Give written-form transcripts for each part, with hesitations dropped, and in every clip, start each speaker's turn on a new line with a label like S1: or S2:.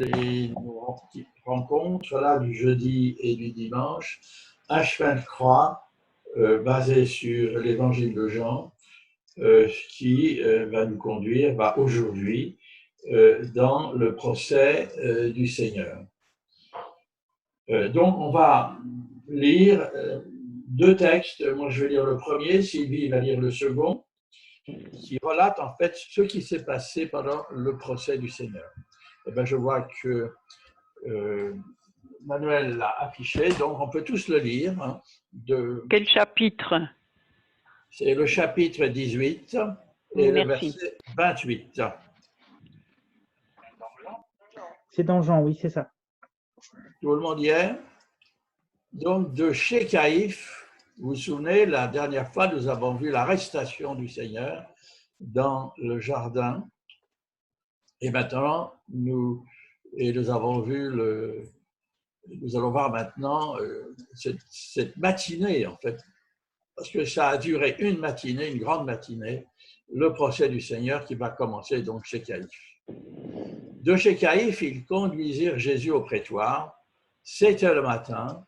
S1: nos rencontres là, du jeudi et du dimanche, un chemin de croix basé sur l'évangile de Jean qui va nous conduire aujourd'hui dans le procès du Seigneur. Donc on va lire deux textes. Moi je vais lire le premier, Sylvie va lire le second, qui relate en fait ce qui s'est passé pendant le procès du Seigneur. Et bien, je vois que Manuel l'a affiché, donc on peut tous le lire. Hein,
S2: Quel chapitre?
S1: C'est le chapitre 18 et le verset 28.
S3: C'est dans Jean, oui, c'est ça.
S1: Tout le monde y est? Donc, de chez Caïphe, vous vous souvenez, la dernière fois, nous avons vu l'arrestation du Seigneur dans le jardin. Et maintenant, nous avons vu nous allons voir maintenant cette matinée, en fait, parce que ça a duré une matinée, une grande matinée, le procès du Seigneur qui va commencer donc chez Caïphe. De chez Caïphe, ils conduisirent Jésus au prétoire. C'était le matin.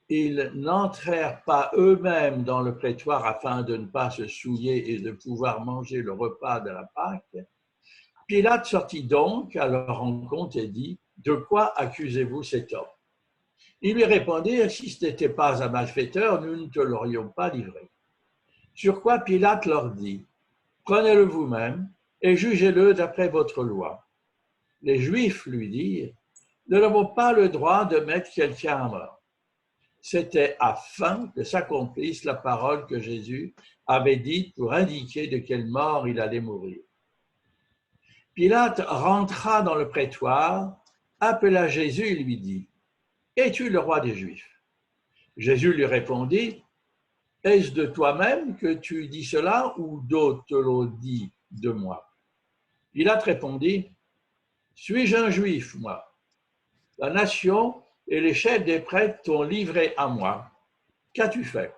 S1: Ils n'entrèrent pas eux-mêmes dans le prétoire afin de ne pas se souiller et de pouvoir manger le repas de la Pâque. Pilate sortit donc à leur rencontre et dit : « De quoi accusez-vous cet homme ? » Ils lui répondirent : « Si ce n'était pas un malfaiteur, nous ne te l'aurions pas livré. » Sur quoi Pilate leur dit : « Prenez-le vous-même et jugez-le d'après votre loi. » Les Juifs lui dirent : « Nous n'avons pas le droit de mettre quelqu'un à mort. » C'était afin que s'accomplisse la parole que Jésus avait dite pour indiquer de quelle mort il allait mourir. Pilate rentra dans le prétoire, appela Jésus et lui dit : « Es-tu le roi des Juifs ? » Jésus lui répondit : « Est-ce de toi-même que tu dis cela ou d'autres te l'ont dit de moi ? » Pilate répondit : « Suis-je un Juif, moi ? La nation et les chefs des prêtres t'ont livré à moi. Qu'as-tu fait ? »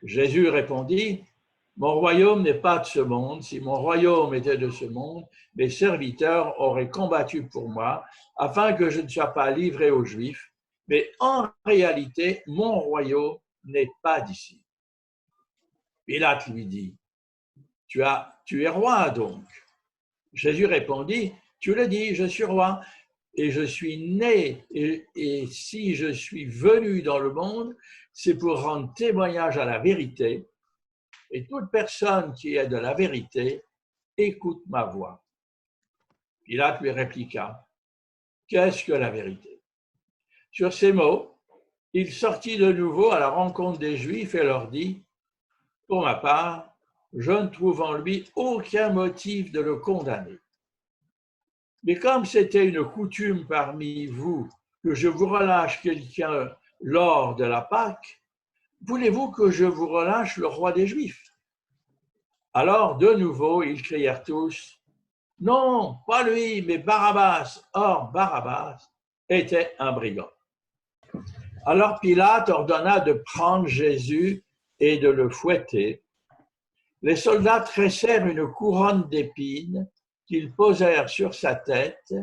S1: Jésus répondit : « Mon royaume n'est pas de ce monde. Si mon royaume était de ce monde, mes serviteurs auraient combattu pour moi, afin que je ne sois pas livré aux Juifs. Mais en réalité, mon royaume n'est pas d'ici. » Pilate lui dit : « Tu es roi donc ? » Jésus répondit : « Tu le dis, je suis roi. Et je suis né, et si je suis venu dans le monde, c'est pour rendre témoignage à la vérité. Et toute personne qui est de la vérité, écoute ma voix. » Pilate lui répliqua : « Qu'est-ce que la vérité ? » Sur ces mots, il sortit de nouveau à la rencontre des Juifs et leur dit : « Pour ma part, je ne trouve en lui aucun motif de le condamner. Mais comme c'était une coutume parmi vous que je vous relâche quelqu'un lors de la Pâque, voulez-vous que je vous relâche le roi des Juifs ? » Alors, de nouveau, ils crièrent tous : « Non, pas lui, mais Barabbas. » Or, Barabbas était un brigand. Alors Pilate ordonna de prendre Jésus et de le fouetter. Les soldats tressèrent une couronne d'épines qu'ils posèrent sur sa tête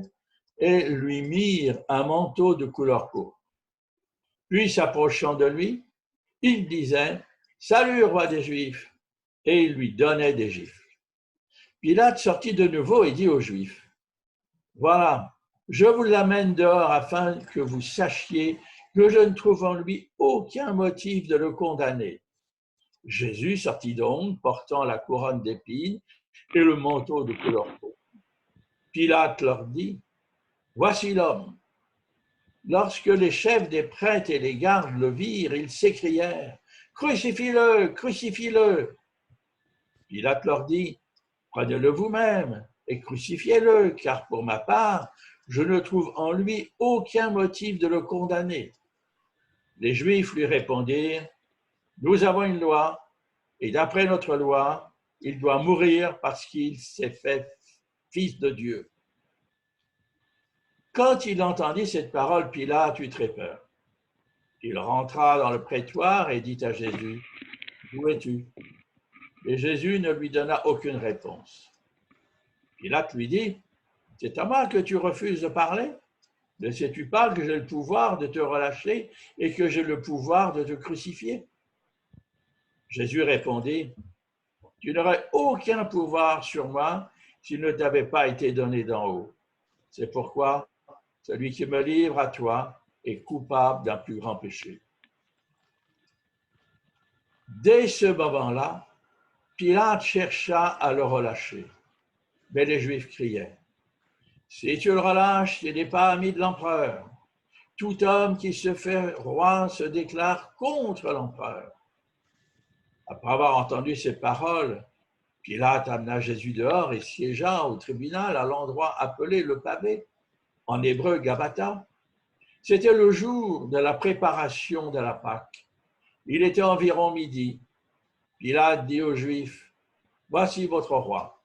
S1: et lui mirent un manteau de couleur pourpre. Puis, s'approchant de lui, il disait : « Salut, roi des Juifs !» et il lui donnait des gifles. Pilate sortit de nouveau et dit aux Juifs : « Voilà, je vous l'amène dehors afin que vous sachiez que je ne trouve en lui aucun motif de le condamner. » Jésus sortit donc, portant la couronne d'épines et le manteau de couleur pourpre. Pilate leur dit : « Voici l'homme. » Lorsque les chefs des prêtres et les gardes le virent, ils s'écrièrent : « Crucifie-le, crucifie-le !» Pilate leur dit : « Prenez-le vous-même et crucifiez-le, car pour ma part, je ne trouve en lui aucun motif de le condamner. » Les Juifs lui répondirent : « Nous avons une loi, et d'après notre loi, il doit mourir parce qu'il s'est fait fils de Dieu. » Quand il entendit cette parole, Pilate eut très peur. Il rentra dans le prétoire et dit à Jésus : « Où es-tu ? » Et Jésus ne lui donna aucune réponse. Pilate lui dit : « C'est à moi que tu refuses de parler? Ne sais-tu pas que j'ai le pouvoir de te relâcher et que j'ai le pouvoir de te crucifier? Jésus répondit, tu n'aurais aucun pouvoir sur moi s'il ne t'avait pas été donné d'en haut. C'est pourquoi celui qui me livre à toi est coupable d'un plus grand péché. Dès ce moment-là, Pilate chercha à le relâcher, mais les Juifs criaient, si tu le relâches, tu n'es pas ami de l'empereur. Tout homme qui se fait roi se déclare contre l'empereur. Après avoir entendu ces paroles, Pilate amena Jésus dehors et siégea au tribunal à l'endroit appelé le pavé, en hébreu Gabata. C'était le jour de la préparation de la Pâque. Il était environ midi. Pilate dit aux Juifs, voici votre roi.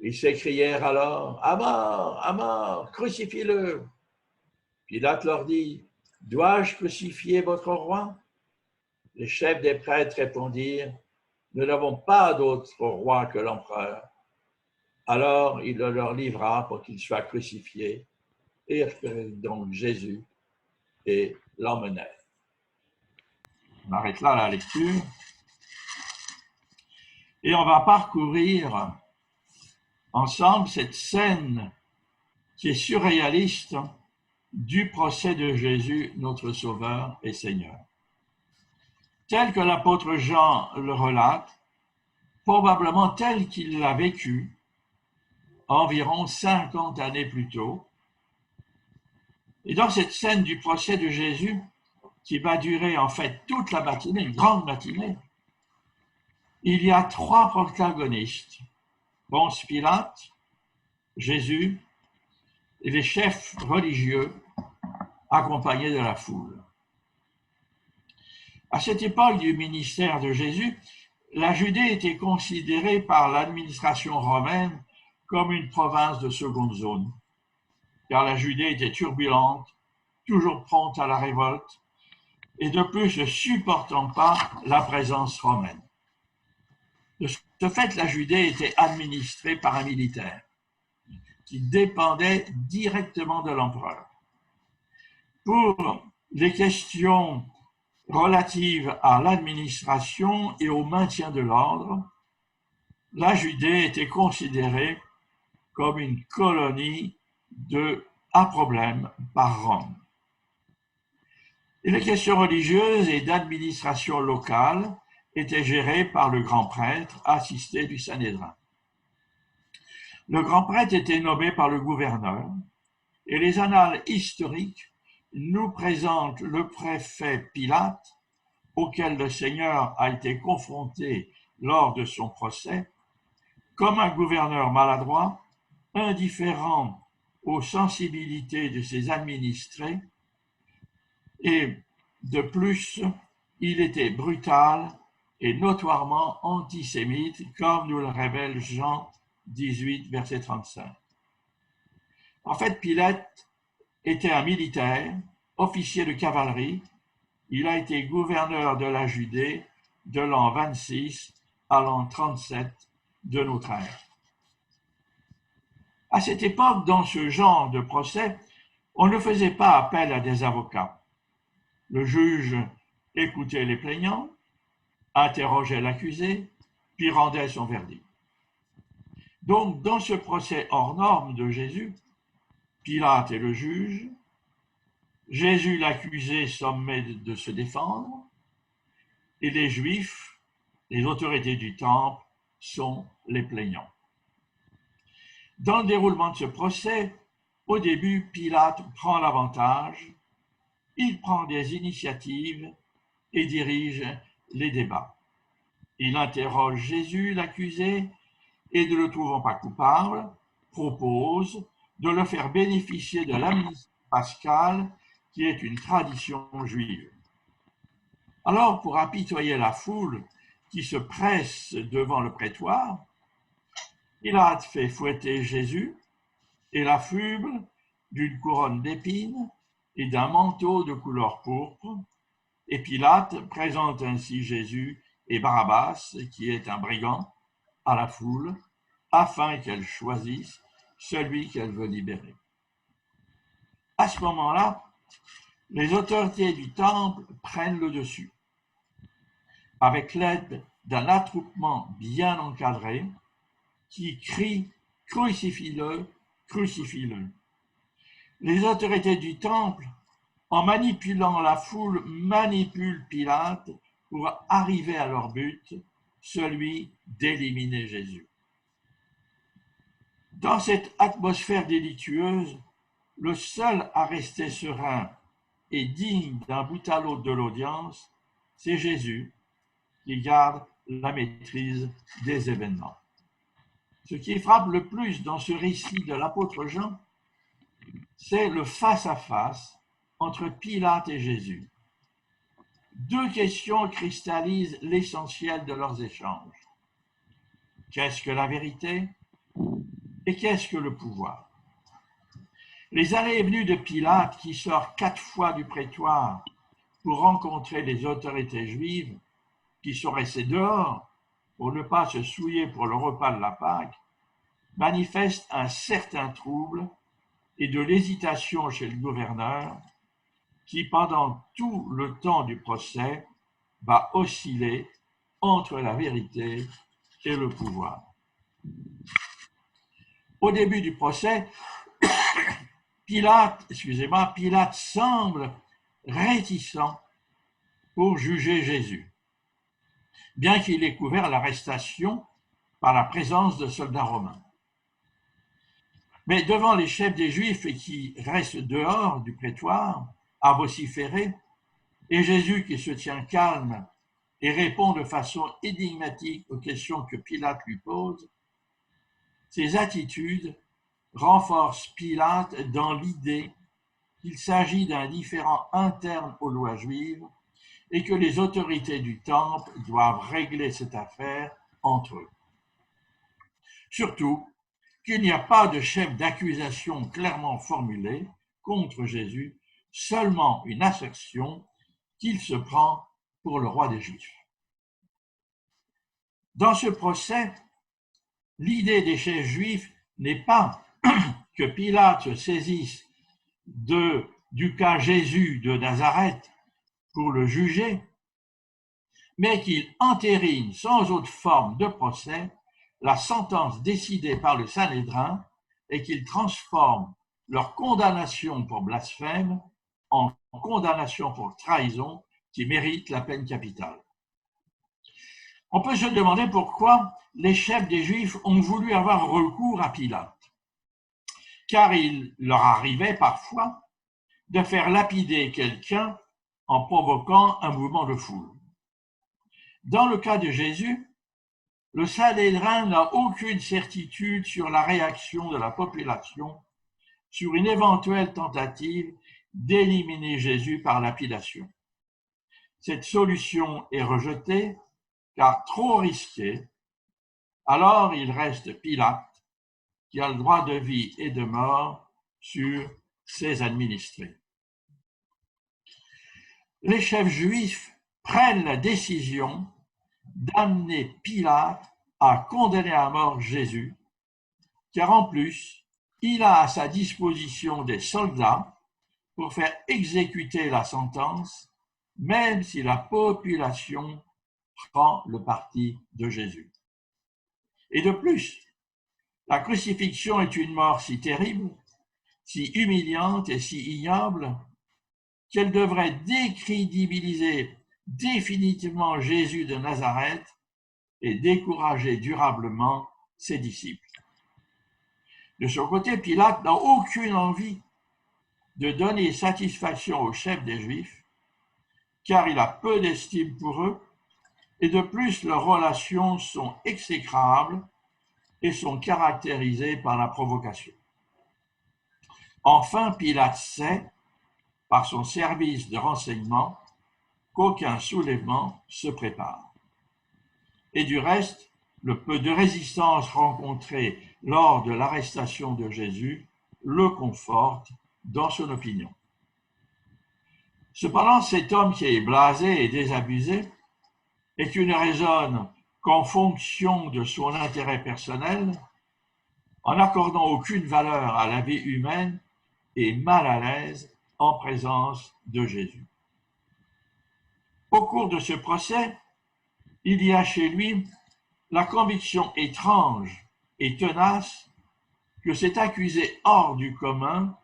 S1: Ils s'écrièrent alors, à mort, crucifie-le. Pilate leur dit, dois-je crucifier votre roi? Les chefs des prêtres répondirent, nous n'avons pas d'autre roi que l'empereur. Alors il le leur livra pour qu'il soit crucifié. Et donc Jésus et l'emmenèrent. On arrête là la lecture. Et on va parcourir ensemble cette scène qui est surréaliste du procès de Jésus, notre Sauveur et Seigneur. Tel que l'apôtre Jean le relate, probablement tel qu'il l'a vécu environ 50 années plus tôt. Et dans cette scène du procès de Jésus, qui va durer en fait toute la matinée, une grande matinée, il y a trois protagonistes, Ponce Pilate, Jésus et les chefs religieux accompagnés de la foule. À cette époque du ministère de Jésus, la Judée était considérée par l'administration romaine comme une province de seconde zone, car la Judée était turbulente, toujours prompte à la révolte, et de plus ne supportant pas la présence romaine. De ce fait, la Judée était administrée par un militaire qui dépendait directement de l'empereur. Pour les questions relatives à l'administration et au maintien de l'ordre, la Judée était considérée comme une colonie à problème par Rome. Et les questions religieuses et d'administration locale étaient gérées par le grand prêtre assisté du Sanhédrin. Le grand prêtre était nommé par le gouverneur et les annales historiques nous présentent le préfet Pilate, auquel le Seigneur a été confronté lors de son procès, comme un gouverneur maladroit, indifférent aux sensibilités de ses administrés, et de plus, il était brutal et notoirement antisémite, comme nous le révèle Jean 18, verset 35. En fait, Pilate était un militaire, officier de cavalerie. Il a été gouverneur de la Judée de l'an 26 à l'an 37 de notre ère. À cette époque, dans ce genre de procès, on ne faisait pas appel à des avocats. Le juge écoutait les plaignants, interrogeait l'accusé, puis rendait son verdict. Donc, dans ce procès hors norme de Jésus, Pilate est le juge, Jésus l'accusé sommet de se défendre, et les Juifs, les autorités du temple, sont les plaignants. Dans le déroulement de ce procès, au début, Pilate prend l'avantage, il prend des initiatives et dirige les débats. Il interroge Jésus, l'accusé, et ne le trouvant pas coupable, propose de le faire bénéficier de l'amnistie pascale, qui est une tradition juive. Alors, pour apitoyer la foule qui se presse devant le prétoire, Pilate fait fouetter Jésus et l'affuble d'une couronne d'épines et d'un manteau de couleur pourpre, et Pilate présente ainsi Jésus et Barabbas, qui est un brigand, à la foule, afin qu'elle choisisse celui qu'elle veut libérer. À ce moment-là, les autorités du temple prennent le dessus, avec l'aide d'un attroupement bien encadré qui crie « Crucifie-le, crucifie-le ». Les autorités du temple, en manipulant la foule, manipulent Pilate pour arriver à leur but, celui d'éliminer Jésus. Dans cette atmosphère délictueuse, le seul à rester serein et digne d'un bout à l'autre de l'audience, c'est Jésus qui garde la maîtrise des événements. Ce qui frappe le plus dans ce récit de l'apôtre Jean, c'est le face-à-face entre Pilate et Jésus. Deux questions cristallisent l'essentiel de leurs échanges. Qu'est-ce que la vérité et qu'est-ce que le pouvoir? Les allées et venues de Pilate, qui sort 4 fois du prétoire pour rencontrer les autorités juives, qui sont restées dehors pour ne pas se souiller pour le repas de la Pâque, manifestent un certain trouble et de l'hésitation chez le gouverneur, qui, pendant tout le temps du procès, va osciller entre la vérité et le pouvoir. Au début du procès, Pilate semble réticent pour juger Jésus, bien qu'il ait couvert l'arrestation par la présence de soldats romains. Mais devant les chefs des Juifs qui restent dehors du prétoire à vociférer, et Jésus qui se tient calme et répond de façon énigmatique aux questions que Pilate lui pose, ces attitudes renforcent Pilate dans l'idée qu'il s'agit d'un différend interne aux lois juives et que les autorités du temple doivent régler cette affaire entre eux. Surtout qu'il n'y a pas de chef d'accusation clairement formulé contre Jésus, seulement une assertion qu'il se prend pour le roi des Juifs. Dans ce procès, l'idée des chefs juifs n'est pas que Pilate se saisisse du cas Jésus de Nazareth pour le juger, mais qu'il entérine sans autre forme de procès la sentence décidée par le Sanhédrin et qu'il transforme leur condamnation pour blasphème en condamnation pour trahison qui mérite la peine capitale. On peut se demander pourquoi les chefs des Juifs ont voulu avoir recours à Pilate, car il leur arrivait parfois de faire lapider quelqu'un en provoquant un mouvement de foule. Dans le cas de Jésus, le Sanhédrin n'a aucune certitude sur la réaction de la population sur une éventuelle tentative d'éliminer Jésus par lapidation. Cette solution est rejetée car trop risquée. Alors il reste Pilate qui a le droit de vie et de mort sur ses administrés. Les chefs juifs prennent la décision d'amener Pilate à condamner à mort Jésus, car en plus, il a à sa disposition des soldats pour faire exécuter la sentence, même si la population prend le parti de Jésus. Et de plus, la crucifixion est une mort si terrible, si humiliante et si ignoble, qu'elle devrait décrédibiliser définitivement Jésus de Nazareth et décourager durablement ses disciples. De son côté, Pilate n'a aucune envie de donner satisfaction aux chefs des Juifs, car il a peu d'estime pour eux, et de plus leurs relations sont exécrables et sont caractérisées par la provocation. Enfin, Pilate sait, par son service de renseignement, qu'aucun soulèvement se prépare. Et du reste, le peu de résistance rencontrée lors de l'arrestation de Jésus le conforte dans son opinion. Cependant, cet homme qui est blasé et désabusé et qui ne raisonne qu'en fonction de son intérêt personnel en n'accordant aucune valeur à la vie humaine et mal à l'aise en présence de Jésus. Au cours de ce procès, il y a chez lui la conviction étrange et tenace que cet accusé hors du commun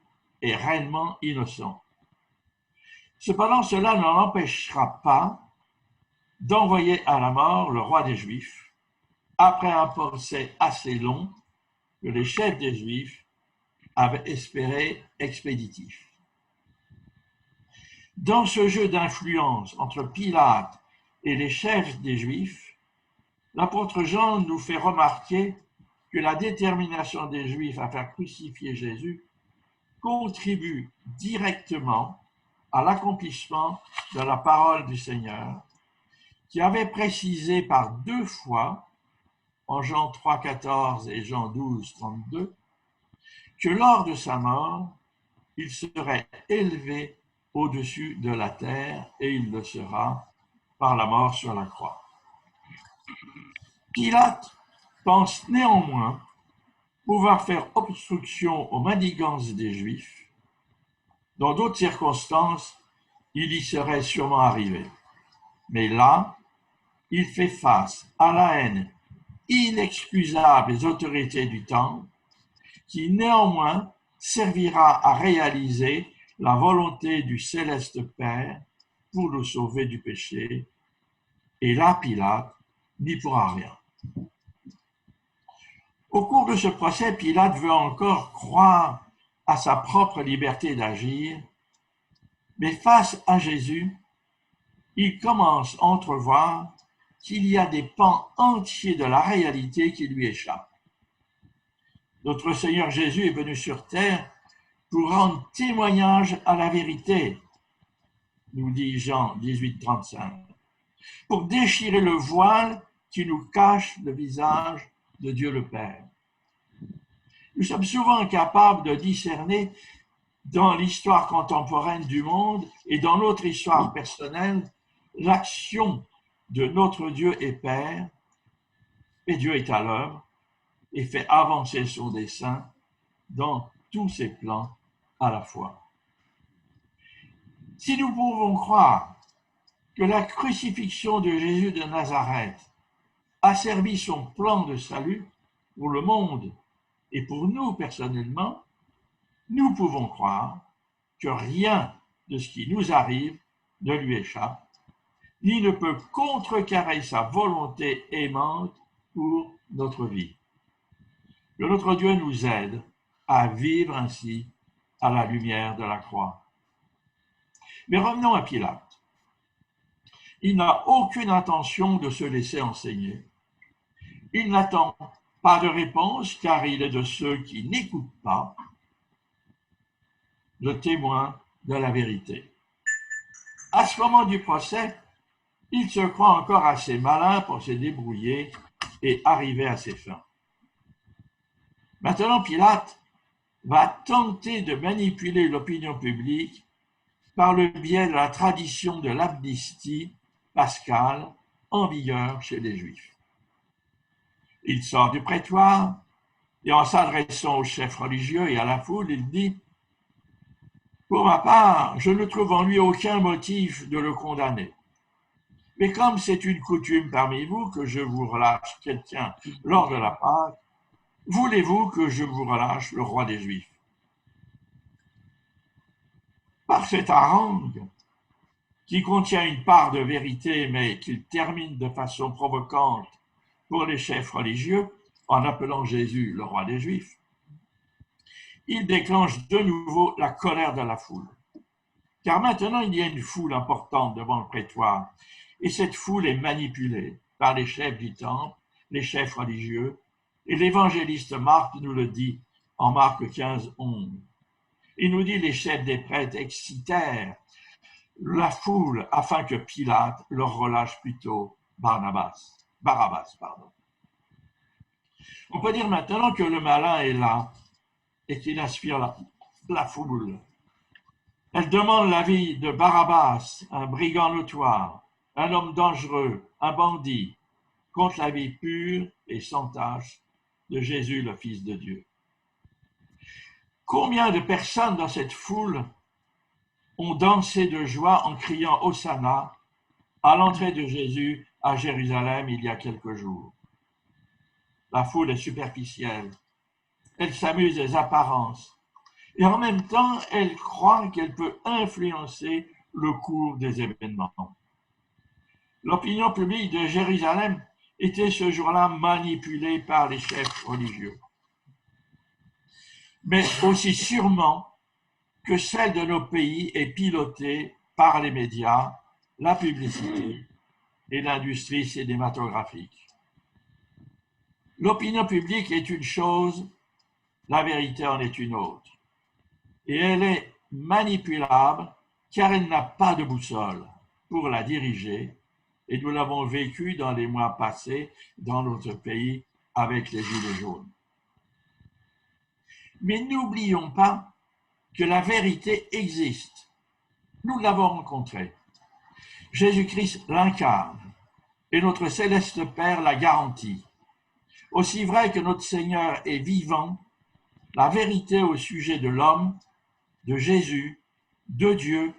S1: est réellement innocent. Cependant, cela ne l'empêchera pas d'envoyer à la mort le roi des Juifs, après un procès assez long que les chefs des Juifs avaient espéré expéditif. Dans ce jeu d'influence entre Pilate et les chefs des Juifs, l'apôtre Jean nous fait remarquer que la détermination des Juifs à faire crucifier Jésus contribue directement à l'accomplissement de la parole du Seigneur, qui avait précisé par 2 fois, en Jean 3,14 et Jean 12,32, que lors de sa mort, il serait élevé au-dessus de la terre et il le sera par la mort sur la croix. Pilate pense néanmoins pouvoir faire obstruction aux manigances des Juifs. Dans d'autres circonstances, il y serait sûrement arrivé. Mais là, il fait face à la haine inexcusable des autorités du temple, qui néanmoins servira à réaliser la volonté du céleste Père pour le sauver du péché. Et là, Pilate n'y pourra rien. Au cours de ce procès, Pilate veut encore croire à sa propre liberté d'agir, mais face à Jésus, il commence à entrevoir qu'il y a des pans entiers de la réalité qui lui échappent. Notre Seigneur Jésus est venu sur terre pour rendre témoignage à la vérité, nous dit Jean 18,35, pour déchirer le voile qui nous cache le visage de Dieu le Père. Nous sommes souvent incapables de discerner dans l'histoire contemporaine du monde et dans notre histoire personnelle l'action de notre Dieu et Père, et Dieu est à l'œuvre et fait avancer son dessein dans tous ses plans à la fois. Si nous pouvons croire que la crucifixion de Jésus de Nazareth a servi son plan de salut pour le monde et pour nous personnellement, nous pouvons croire que rien de ce qui nous arrive ne lui échappe, ni ne peut contrecarrer sa volonté aimante pour notre vie. Que notre Dieu nous aide à vivre ainsi à la lumière de la croix. Mais revenons à Pilate. Il n'a aucune intention de se laisser enseigner. Il n'attend pas de réponse car il est de ceux qui n'écoutent pas le témoin de la vérité. À ce moment du procès, il se croit encore assez malin pour se débrouiller et arriver à ses fins. Maintenant, Pilate va tenter de manipuler l'opinion publique par le biais de la tradition de l'amnistie pascale en vigueur chez les Juifs. Il sort du prétoire et en s'adressant aux chefs religieux et à la foule, il dit « Pour ma part, je ne trouve en lui aucun motif de le condamner. Mais comme c'est une coutume parmi vous que je vous relâche quelqu'un lors de la Pâque, voulez-vous que je vous relâche le roi des Juifs ?» Par cette harangue, qui contient une part de vérité, mais qu'il termine de façon provocante pour les chefs religieux, en appelant Jésus le roi des Juifs, il déclenche de nouveau la colère de la foule. Car maintenant, il y a une foule importante devant le prétoire, et cette foule est manipulée par les chefs du temple, les chefs religieux, et l'évangéliste Marc nous le dit en Marc 15, 11. Il nous dit les chefs des prêtres excitèrent la foule afin que Pilate leur relâche plutôt Barabbas. On peut dire maintenant que le malin est là et qu'il inspire la foule. Elle demande l'avis de Barabbas, un brigand notoire, un homme dangereux, un bandit, contre la vie pure et sans tache de Jésus, le Fils de Dieu. Combien de personnes dans cette foule ont dansé de joie en criant Hosanna à l'entrée de Jésus à Jérusalem il y a quelques jours? La foule est superficielle, elle s'amuse des apparences et en même temps elle croit qu'elle peut influencer le cours des événements. L'opinion publique de Jérusalem était ce jour-là manipulée par les chefs religieux, mais aussi sûrement que celle de nos pays est pilotée par les médias, la publicité et l'industrie cinématographique. L'opinion publique est une chose, la vérité en est une autre. Et elle est manipulable car elle n'a pas de boussole pour la diriger, et nous l'avons vécu dans les mois passés dans notre pays avec les Gilets jaunes. Mais n'oublions pas que la vérité existe. Nous l'avons rencontrée. Jésus-Christ l'incarne et notre céleste Père la garantit. Aussi vrai que notre Seigneur est vivant, la vérité au sujet de l'homme, de Jésus, de Dieu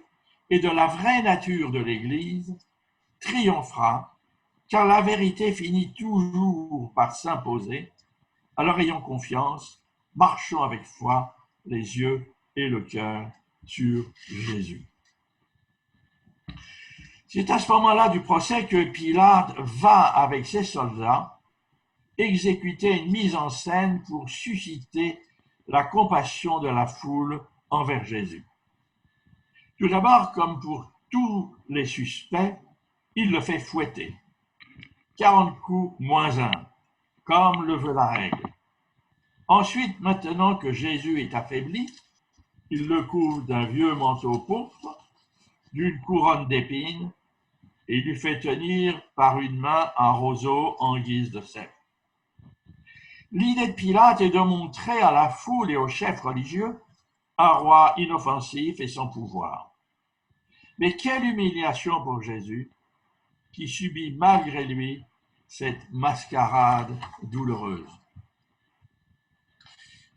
S1: et de la vraie nature de l'Église triomphera, car la vérité finit toujours par s'imposer. Alors ayons confiance, marchons avec foi, les yeux et le cœur sur Jésus. C'est à ce moment-là du procès que Pilate va avec ses soldats exécuter une mise en scène pour susciter la compassion de la foule envers Jésus. Tout d'abord, comme pour tous les suspects, il le fait fouetter. 40 coups moins 1, comme le veut la règle. Ensuite, maintenant que Jésus est affaibli, il le couvre d'un vieux manteau pourpre, d'une couronne d'épines, et lui fait tenir par une main un roseau en guise de cep. L'idée de Pilate est de montrer à la foule et aux chefs religieux un roi inoffensif et sans pouvoir. Mais quelle humiliation pour Jésus, qui subit malgré lui cette mascarade douloureuse.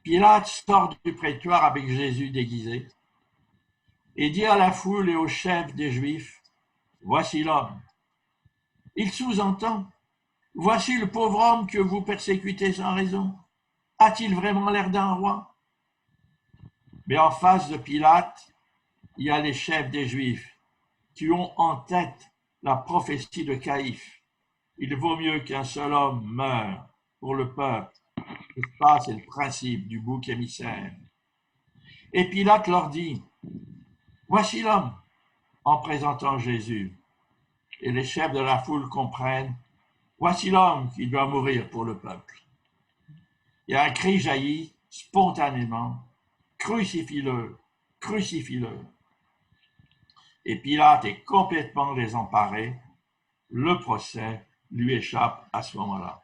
S1: Pilate sort du prétoire avec Jésus déguisé et dit à la foule et aux chefs des Juifs, « Voici l'homme. » Il sous-entend, « Voici le pauvre homme que vous persécutez sans raison. A-t-il vraiment l'air d'un roi ?» Mais en face de Pilate, il y a les chefs des Juifs qui ont en tête la prophétie de Caïphe. Il vaut mieux qu'un seul homme meure pour le peuple. Et ça, c'est le principe du bouc émissaire. Et Pilate leur dit, « Voici l'homme » en présentant Jésus. Et les chefs de la foule comprennent, « Voici l'homme qui doit mourir pour le peuple. » Et un cri jaillit spontanément, « Crucifie-le, crucifie-le » Et Pilate est complètement désemparé. Le procès lui échappe à ce moment-là.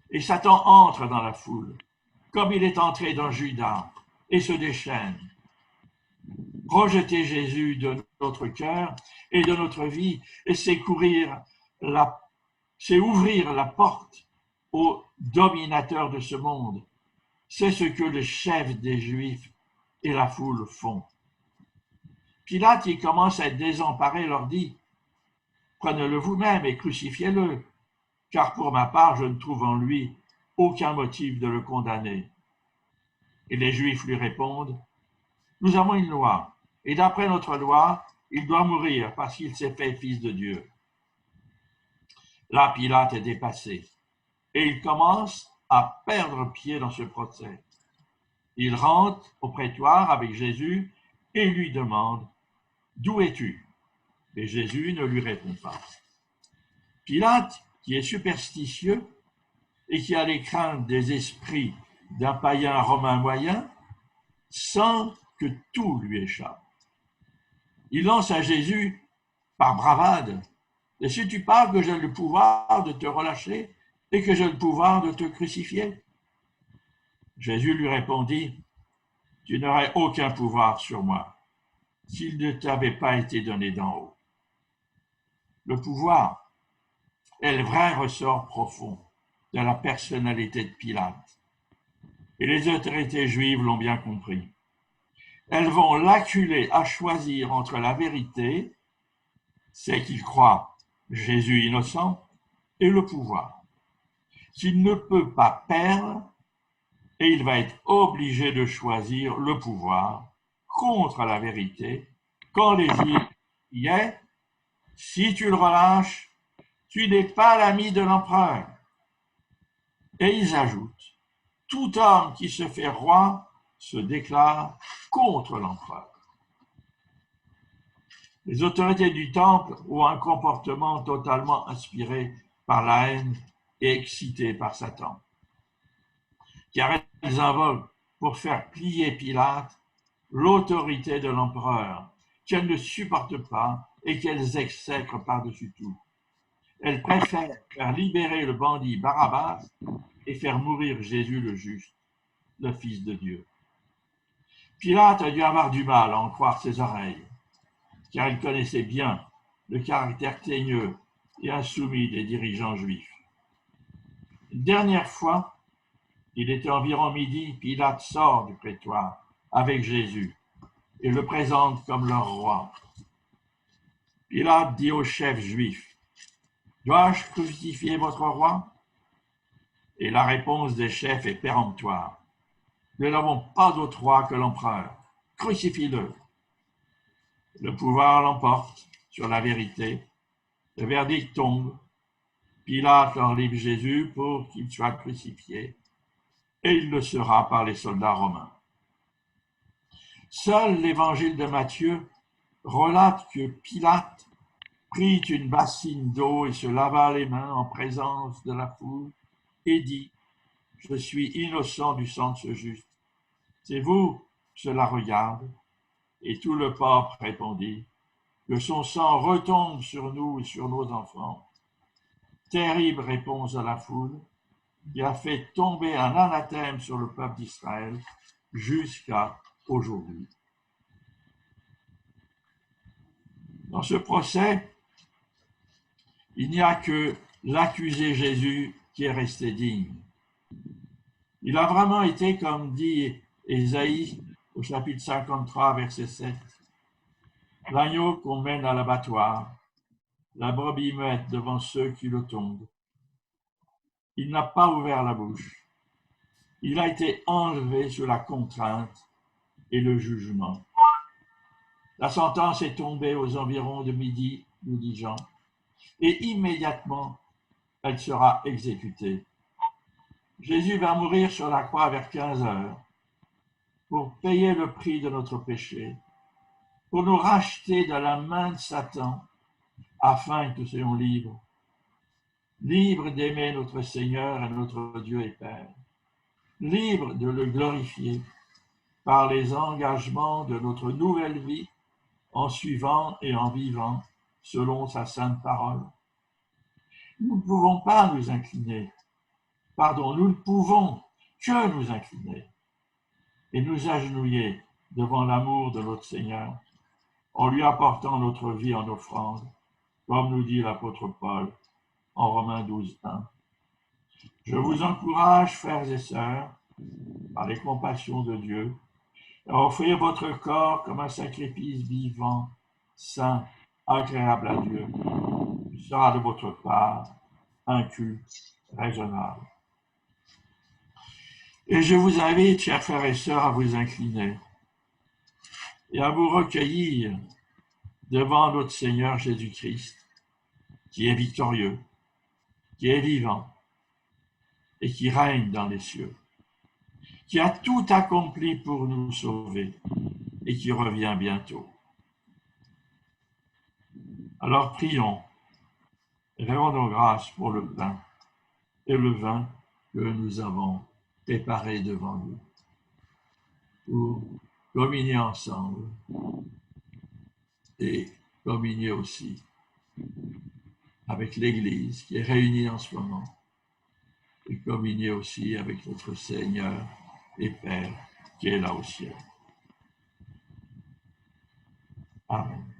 S1: Et Satan entre dans la foule, comme il est entré dans Judas, et se déchaîne. Rejeter Jésus de notre cœur et de notre vie, et c'est ouvrir la porte aux dominateurs de ce monde. C'est ce que le chef des Juifs et la foule font. Pilate, qui commence à être désemparé, leur dit, « Prenez-le vous-même et crucifiez-le, car pour ma part, je ne trouve en lui aucun motif de le condamner. » Et les Juifs lui répondent, « Nous avons une loi, et d'après notre loi, il doit mourir parce qu'il s'est fait fils de Dieu. » Là, Pilate est dépassé, et il commence à perdre pied dans ce procès. Il rentre au prétoire avec Jésus et lui demande, « D'où es-tu » Et Jésus ne lui répond pas. Pilate, qui est superstitieux et qui a les craintes des esprits d'un païen romain moyen, sent que tout lui échappe. Il lance à Jésus, par bravade, « Laisses-tu pas que j'ai le pouvoir de te relâcher et que j'ai le pouvoir de te crucifier ?» Jésus lui répondit, « Tu n'aurais aucun pouvoir sur moi s'il ne t'avait pas été donné d'en haut. » Le pouvoir est le vrai ressort profond de la personnalité de Pilate. Et les autorités juives l'ont bien compris. Elles vont l'acculer à choisir entre la vérité, c'est qu'il croit Jésus innocent, et le pouvoir. S'il ne peut pas perdre, et il va être obligé de choisir le pouvoir contre la vérité, quand les Juifs y est, si tu le relâches, tu n'es pas l'ami de l'empereur. Et ils ajoutent, tout homme qui se fait roi se déclare contre l'empereur. Les autorités du temple ont un comportement totalement inspiré par la haine et excité par Satan. Car elles invoquent pour faire plier Pilate l'autorité de l'empereur, qu'elles ne supportent pas et qu'elles exècrent par-dessus tout. Elles préfèrent faire libérer le bandit Barabbas et faire mourir Jésus le juste, le Fils de Dieu. Pilate a dû avoir du mal à en croire ses oreilles, car il connaissait bien le caractère teigneux et insoumis des dirigeants juifs. Une dernière fois, il était environ midi, Pilate sort du prétoire avec Jésus et le présente comme leur roi. Pilate dit aux chefs juifs, « Dois-je crucifier votre roi ?» Et la réponse des chefs est péremptoire. « Nous n'avons pas d'autre roi que l'empereur. Crucifie-le. » Le pouvoir l'emporte sur la vérité. Le verdict tombe. Pilate leur livre Jésus pour qu'il soit crucifié. Et il le sera par les soldats romains. Seul l'évangile de Matthieu relate que Pilate prit une bassine d'eau et se lava les mains en présence de la foule et dit « Je suis innocent du sang de ce juste. C'est vous, cela regarde. » Et tout le peuple répondit « Que son sang retombe sur nous et sur nos enfants. » Terrible réponse à la foule qui a fait tomber un anathème sur le peuple d'Israël jusqu'à aujourd'hui. Dans ce procès, il n'y a que l'accusé Jésus qui est resté digne. Il a vraiment été, comme dit Ésaïe au chapitre 53, verset 7, l'agneau qu'on mène à l'abattoir, la brebis muette devant ceux qui le tondent. Il n'a pas ouvert la bouche. Il a été enlevé sous la contrainte et le jugement. La sentence est tombée aux environs de midi, nous dit Jean, et immédiatement, elle sera exécutée. Jésus va mourir sur la croix vers 15 heures pour payer le prix de notre péché, pour nous racheter de la main de Satan, afin que nous soyons libres, libres d'aimer notre Seigneur et notre Dieu et Père, libres de le glorifier par les engagements de notre nouvelle vie en suivant et en vivant selon sa sainte parole. Nous ne pouvons pas nous incliner. Nous ne pouvons que nous incliner et nous agenouiller devant l'amour de notre Seigneur en lui apportant notre vie en offrande, comme nous dit l'apôtre Paul en Romains 12, 1. Je vous encourage, frères et sœurs, par les compassions de Dieu, à offrir votre corps comme un sacrifice vivant, saint, agréable à Dieu, qui sera de votre part un culte raisonnable. Et je vous invite, chers frères et sœurs, à vous incliner et à vous recueillir devant notre Seigneur Jésus-Christ, qui est victorieux, qui est vivant et qui règne dans les cieux, qui a tout accompli pour nous sauver et qui revient bientôt. Alors prions et rendons grâce pour le pain et le vin que nous avons préparés devant nous pour communier ensemble et communier aussi avec l'Église qui est réunie en ce moment et communier aussi avec notre Seigneur et Père qui est là au ciel. Amen.